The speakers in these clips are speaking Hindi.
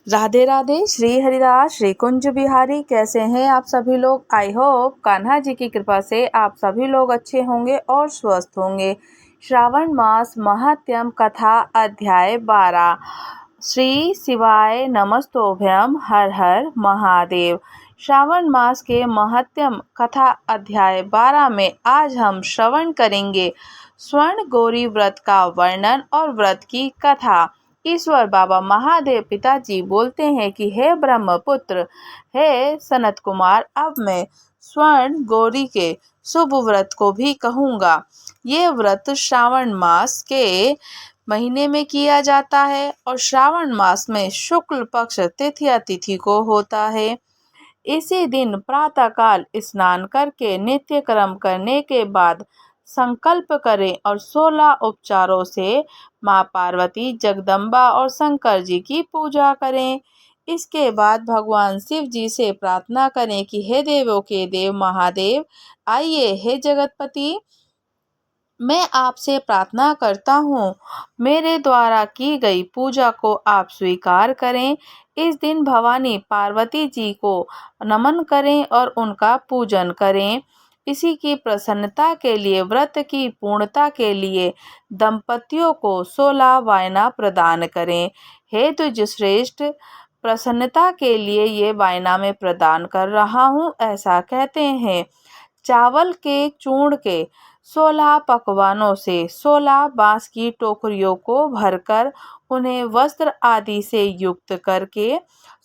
राधे राधे। श्री हरिदास, श्री कुंज बिहारी। कैसे हैं आप सभी लोग? आई होप कान्हा जी की कृपा से आप सभी लोग अच्छे होंगे और स्वस्थ होंगे। श्रावण मास महात्म्य कथा अध्याय 12। श्री शिवाय नमस्तोभ्यम। हर हर महादेव। श्रावण मास के महात्म्य कथा अध्याय 12 में आज हम श्रवण करेंगे स्वर्ण गौरी व्रत का वर्णन और व्रत की कथा। ईश्वर बाबा महादेव पिताजी बोलते हैं कि हे ब्रह्मपुत्र, हे सनत कुमार, अब मैं स्वर्ण गौरी के शुभ व्रत को भी कहूँगा। ये व्रत श्रावण मास के महीने में किया जाता है और श्रावण मास में शुक्ल पक्ष तृतीया तिथि को होता है। इसी दिन प्रातःकाल स्नान करके नित्य कर्म करने के बाद संकल्प करें और 16 उपचारों से माँ पार्वती, जगदम्बा और शंकर जी की पूजा करें। इसके बाद भगवान शिव जी से प्रार्थना करें कि हे देवों के देव महादेव, आइए, हे जगतपति, मैं आपसे प्रार्थना करता हूँ, मेरे द्वारा की गई पूजा को आप स्वीकार करें। इस दिन भवानी पार्वती जी को नमन करें और उनका पूजन करें। इसी की प्रसन्नता के लिए, व्रत की पूर्णता के लिए दंपतियों को 16 वायना प्रदान करें। हे द्विजश्रेष्ठ, प्रसन्नता के लिए ये वायना मैं प्रदान कर रहा हूँ, ऐसा कहते हैं। चावल के चूर्ण के 16 पकवानों से 16 बांस की टोकरियों को भरकर उन्हें वस्त्र आदि से युक्त करके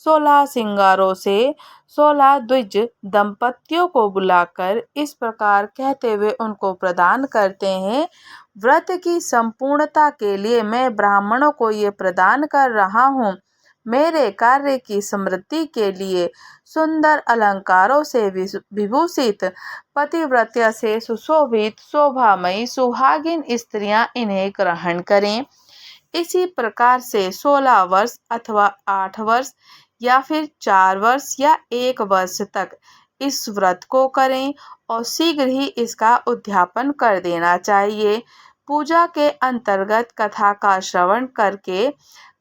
16 सिंगारों से 16 द्विज दंपतियों को बुलाकर इस प्रकार कहते हुए उनको प्रदान करते हैं। व्रत की संपूर्णता के लिए मैं ब्राह्मणों को ये प्रदान कर रहा हूँ। मेरे कार्य की समृद्धि के लिए सुंदर अलंकारों से विभूषित, पतिव्रत्या से सुशोभित, शोभामयी सुहागिन स्त्रियां इन्हें ग्रहण करें। इसी प्रकार से 16 वर्ष अथवा 8 वर्ष या फिर 4 वर्ष या 1 वर्ष तक इस व्रत को करें और शीघ्र ही इसका उद्यापन कर देना चाहिए। पूजा के अंतर्गत कथा का श्रवण करके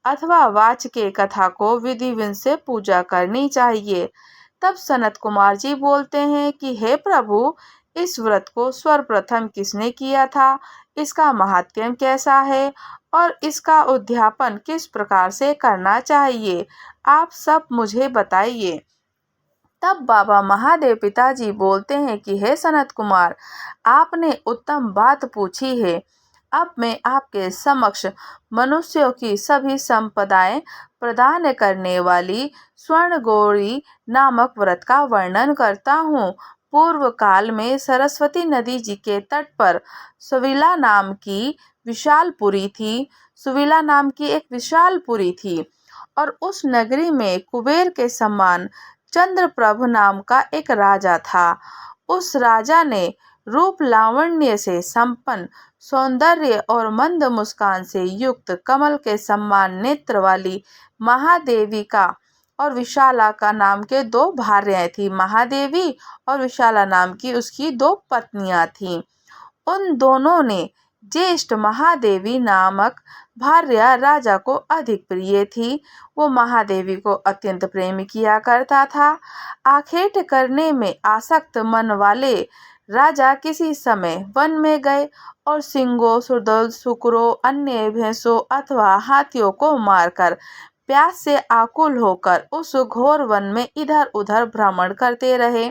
अथवा वाच के कथा को विधि विधान से पूजा करनी चाहिए। तब सनत कुमार जी बोलते हैं कि हे प्रभु, इस व्रत को सर्वप्रथम किसने किया था, इसका महात्म्य कैसा है और इसका उद्यापन किस प्रकार से करना चाहिए, आप सब मुझे बताइए। तब बाबा महादेव पिताजी बोलते हैं कि हे सनत कुमार, आपने उत्तम बात पूछी है। अब मैं आपके समक्ष मनुष्यों की सभी संपदाएं प्रदान करने वाली स्वर्ण गौरी नामक व्रत का वर्णन करता हूँ। पूर्व काल में सरस्वती नदी जी के तट पर सुविला नाम की एक विशाल पुरी थी और उस नगरी में कुबेर के समान चंद्रप्रभ नाम का एक राजा था। उस राजा ने रूप लावण्य से संपन्न, सौंदर्य और मंद मुस्कान से युक्त, कमल के समान नेत्र वाली महादेवी का और विशाला का नाम के 2 भार्याएं थी। महादेवी और विशाला नाम की उसकी 2 पत्नियां थीं। उन दोनों ने ज्येष्ठ महादेवी नामक भार्या राजा को अधिक प्रिय थी। वो महादेवी को अत्यंत प्रेम किया करता था। आखेट करने में आसक्त मन वाले राजा किसी समय वन में गए और सिंहों, सुरदल, सुकरों, अन्य भैंसों अथवा हाथियों को मारकर प्यास से आकुल होकर उस घोर वन में इधर उधर भ्रमण करते रहे।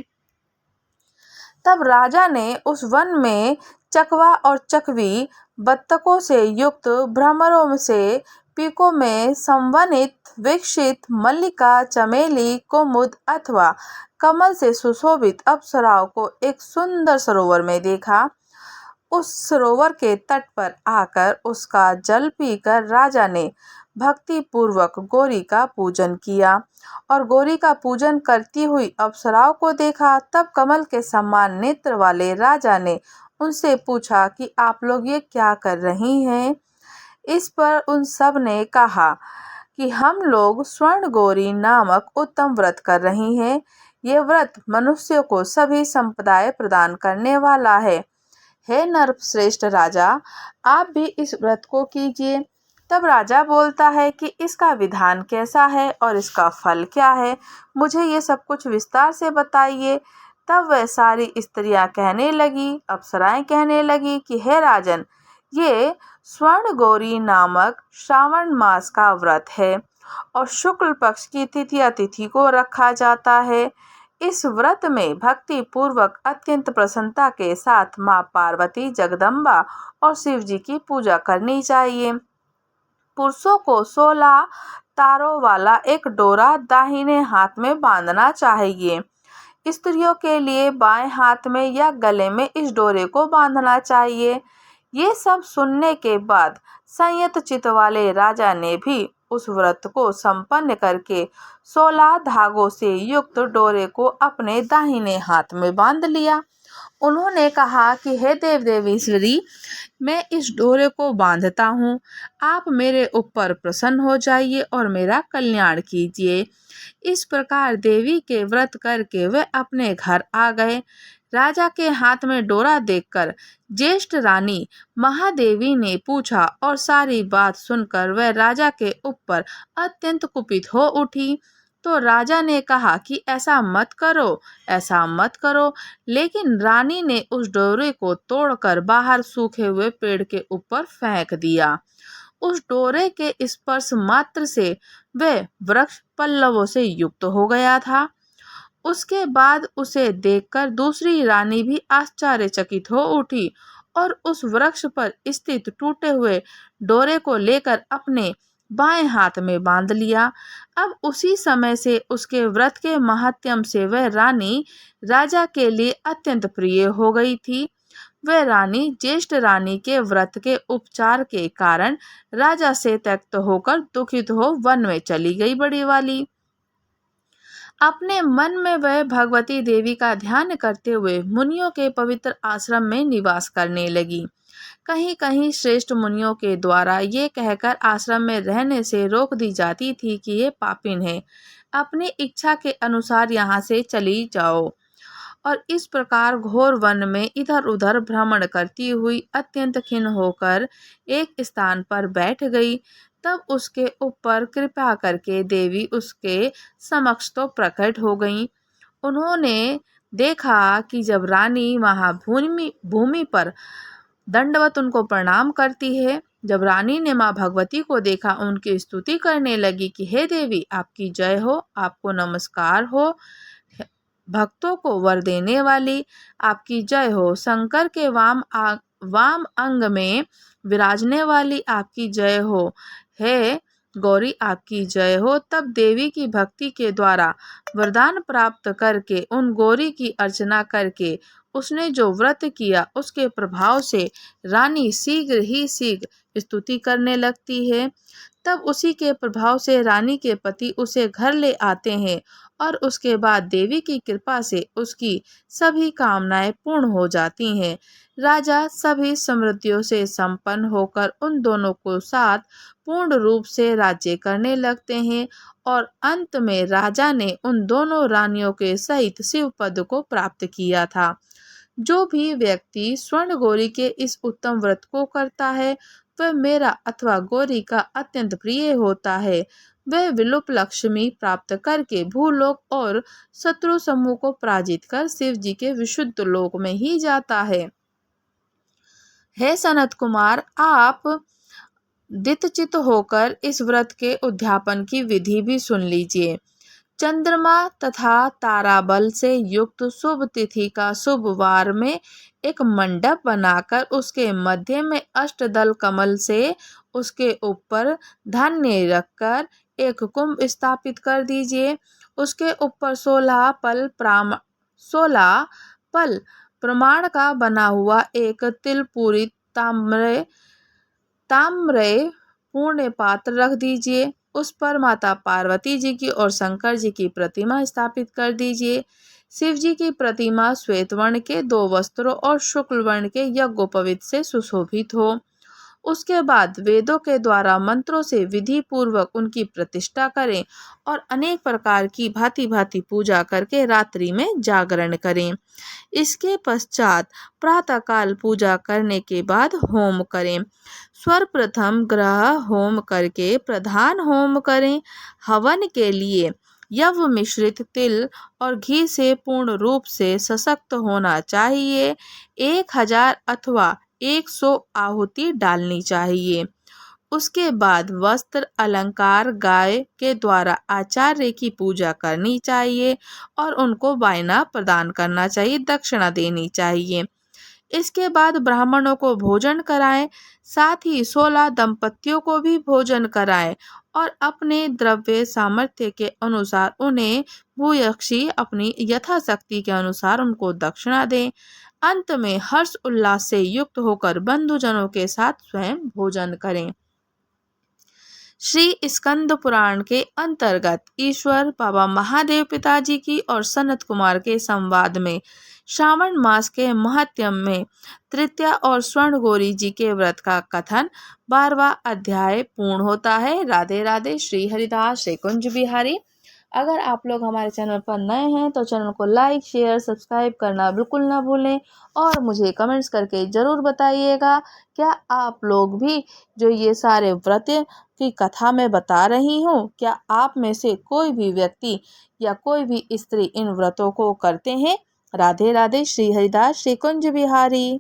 तब राजा ने उस वन में चकवा और चकवी बत्तकों से युक्त भ्रमरों से पीकों में संवनित, विकसित मल्लिका, चमेली, कुमुद अथवा कमल से सुशोभित अप्सराओं को एक सुंदर सरोवर में देखा। उस सरोवर के तट पर आकर उसका जल पीकर राजा ने भक्ति पूर्वक गौरी का पूजन किया और गौरी का पूजन करती हुई अप्सराओं को देखा। तब कमल के समान नेत्र वाले राजा ने उनसे पूछा कि आप लोग ये क्या कर रही हैं? इस पर उन सब ने कहा कि हम लोग स्वर्ण गौरी नामक उत्तम व्रत कर रही हैं। ये व्रत मनुष्य को सभी संपदाएं प्रदान करने वाला है। हे नरश्रेष्ठ राजा, आप भी इस व्रत को कीजिए। तब राजा बोलता है कि इसका विधान कैसा है और इसका फल क्या है, मुझे ये सब कुछ विस्तार से बताइए। तब वह सारी स्त्रियां कहने लगी, अप्सराएं कहने लगी कि हे राजन, ये स्वर्ण गौरी नामक श्रावण मास का व्रत है और शुक्ल पक्ष की तृतीया तिथि को रखा जाता है। इस व्रत में भक्ति पूर्वक अत्यंत प्रसन्नता के साथ माँ पार्वती, जगदम्बा और शिव जी की पूजा करनी चाहिए। पुरुषों को 16 तारों वाला एक डोरा दाहिने हाथ में बांधना चाहिए। स्त्रियों के लिए बाएं हाथ में या गले में इस डोरे को बांधना चाहिए। ये सब सुनने के बाद संयत चित्त वाले राजा ने भी उस व्रत को संपन्न करके 16 धागों से युक्त डोरे को अपने दाहिने हाथ में बांध लिया। उन्होंने कहा कि हे देव देवेश्वरी, मैं इस डोरे को बांधता हूँ, आप मेरे ऊपर प्रसन्न हो जाइए और मेरा कल्याण कीजिए। इस प्रकार देवी के व्रत करके वे अपने घर आ गए। राजा के हाथ में डोरा देखकर ज्येष्ठ रानी महादेवी ने पूछा और सारी बात सुनकर वह राजा के ऊपर अत्यंत कुपित हो उठी। तो राजा ने कहा कि ऐसा मत करो, ऐसा मत करो। लेकिन रानी ने उस डोरे को तोड़कर बाहर सूखे हुए पेड़ के ऊपर फेंक दिया। उस डोरे के स्पर्श मात्र से वह वृक्ष पल्लवों से युक्त हो गया था। उसके बाद उसे देखकर दूसरी रानी भी आश्चर्यचकित हो उठी और उस वृक्ष पर स्थित टूटे हुए डोरे को लेकर अपने बाएं हाथ में बांध लिया। अब उसी समय से उसके व्रत के महात्म्य से वह रानी राजा के लिए अत्यंत प्रिय हो गई थी। वह रानी ज्येष्ठ रानी के व्रत के उपचार के कारण राजा से त्यक्त होकर दुखित हो वन में चली गई बड़ी वाली। अपने मन में वह भगवती देवी का ध्यान करते हुए मुनियों के पवित्र आश्रम में निवास करने लगी। कहीं कहीं श्रेष्ठ मुनियों के द्वारा ये कहकर आश्रम में रहने से रोक दी जाती थी कि ये पापिन है, अपनी इच्छा के अनुसार यहाँ से चली जाओ। और इस प्रकार घोर वन में इधर उधर भ्रमण करती हुई अत्यंत खिन्न होकर एक स्थान पर बैठ गई। तब उसके ऊपर कृपा करके देवी उसके समक्ष तो प्रकट हो गई। उन्होंने देखा कि जब रानी वहाँ भूमि पर दंडवत उनको प्रणाम करती है, जब रानी ने माँ भगवती को देखा, उनकी स्तुति करने लगी कि हे देवी, आपकी जय हो, आपको नमस्कार हो, भक्तों को वर देने वाली आपकी जय हो, शंकर के वाम अंग में विराजने वाली आपकी जय हो, हे गौरी आपकी जय हो। तब देवी की भक्ति के द्वारा वरदान प्राप्त करके उन गौरी की अर्चना करके उसने जो व्रत किया उसके प्रभाव से रानी शीघ्र ही शीघ्र स्तुति करने लगती है। तब उसी के प्रभाव से रानी के पति उसे घर ले आते हैं और उसके बाद देवी की कृपा से उसकी सभी कामनाएं पूर्ण हो जाती हैं। राजा सभी समृद्धियों से संपन्न होकर उन दोनों को साथ पूर्ण रूप से राज्य करने लगते हैं और अंत में राजा ने उन दोनों रानियों के सहित शिव पद को प्राप्त किया था। जो भी व्यक्ति स्वर्ण गौरी के इस उत्तम व्रत को करता है वह मेरा अथवा गौरी का अत्यंत प्रिय होता है। वह विलुप्त लक्ष्मी प्राप्त करके भूलोक और शत्रु समूह को पराजित कर शिव जी के विशुद्ध लोक में ही जाता है। हे सनत कुमार, आप दितचित होकर इस व्रत के उद्यापन की विधि भी सुन लीजिए। चंद्रमा तथा ताराबल से युक्त शुभ तिथि का शुभ वार में एक मंडप बनाकर उसके मध्य में अष्टदल कमल से उसके ऊपर धान्य रखकर एक कुंभ स्थापित कर दीजिए। उसके ऊपर 16 पल प्रमाण का बना हुआ एक तिलपूरी ताम्र पूर्ण पात्र रख दीजिए। उस पर माता पार्वती जी की और शंकर जी की प्रतिमा स्थापित कर दीजिए। शिव जी की प्रतिमा श्वेत वर्ण के 2 वस्त्रों और शुक्ल वर्ण के यज्ञोपवीत से सुशोभित हो। उसके बाद वेदों के द्वारा मंत्रों से विधि पूर्वक उनकी प्रतिष्ठा करें और अनेक प्रकार की भांति भांति पूजा करके रात्रि में जागरण करें। इसके पश्चात प्रातःकाल पूजा करने के बाद होम करें। सर्वप्रथम ग्रह होम करके प्रधान होम करें। हवन के लिए यव मिश्रित तिल और घी से पूर्ण रूप से सशक्त होना चाहिए। 1000 अथवा 100 आहुति डालनी चाहिए। उसके बाद वस्त्र अलंकार गाय के द्वारा आचार्य की पूजा करनी चाहिए और उनको वायना प्रदान करना चाहिए, दक्षिणा देनी चाहिए। इसके बाद ब्राह्मणों को भोजन कराएं, साथ ही 16 दंपतियों को भी भोजन कराएं और अपने द्रव्य सामर्थ्य के अनुसार उन्हें भूयक्षी अपनी यथाशक्ति के अनुसार उनको दक्षिणा दें। अंत में हर्ष उल्लास से युक्त होकर बंधुजनों के साथ स्वयं भोजन करें। श्री स्कंद पुराण के अंतर्गत ईश्वर बाबा महादेव पिताजी की और सनत कुमार के संवाद में श्रावण मास के महात्म्य में तृतीया और स्वर्ण गौरी जी के व्रत का कथन 12वां अध्याय पूर्ण होता है। राधे राधे। श्री हरिदास श्री कुंज बिहारी। अगर आप लोग हमारे चैनल पर नए हैं तो चैनल को लाइक शेयर सब्सक्राइब करना बिल्कुल ना भूलें और मुझे कमेंट्स करके ज़रूर बताइएगा क्या आप लोग भी जो ये सारे व्रत की कथा मैं बता रही हूँ, क्या आप में से कोई भी व्यक्ति या कोई भी स्त्री इन व्रतों को करते हैं। राधे राधे। श्री हरिदास श्री कुंज बिहारी।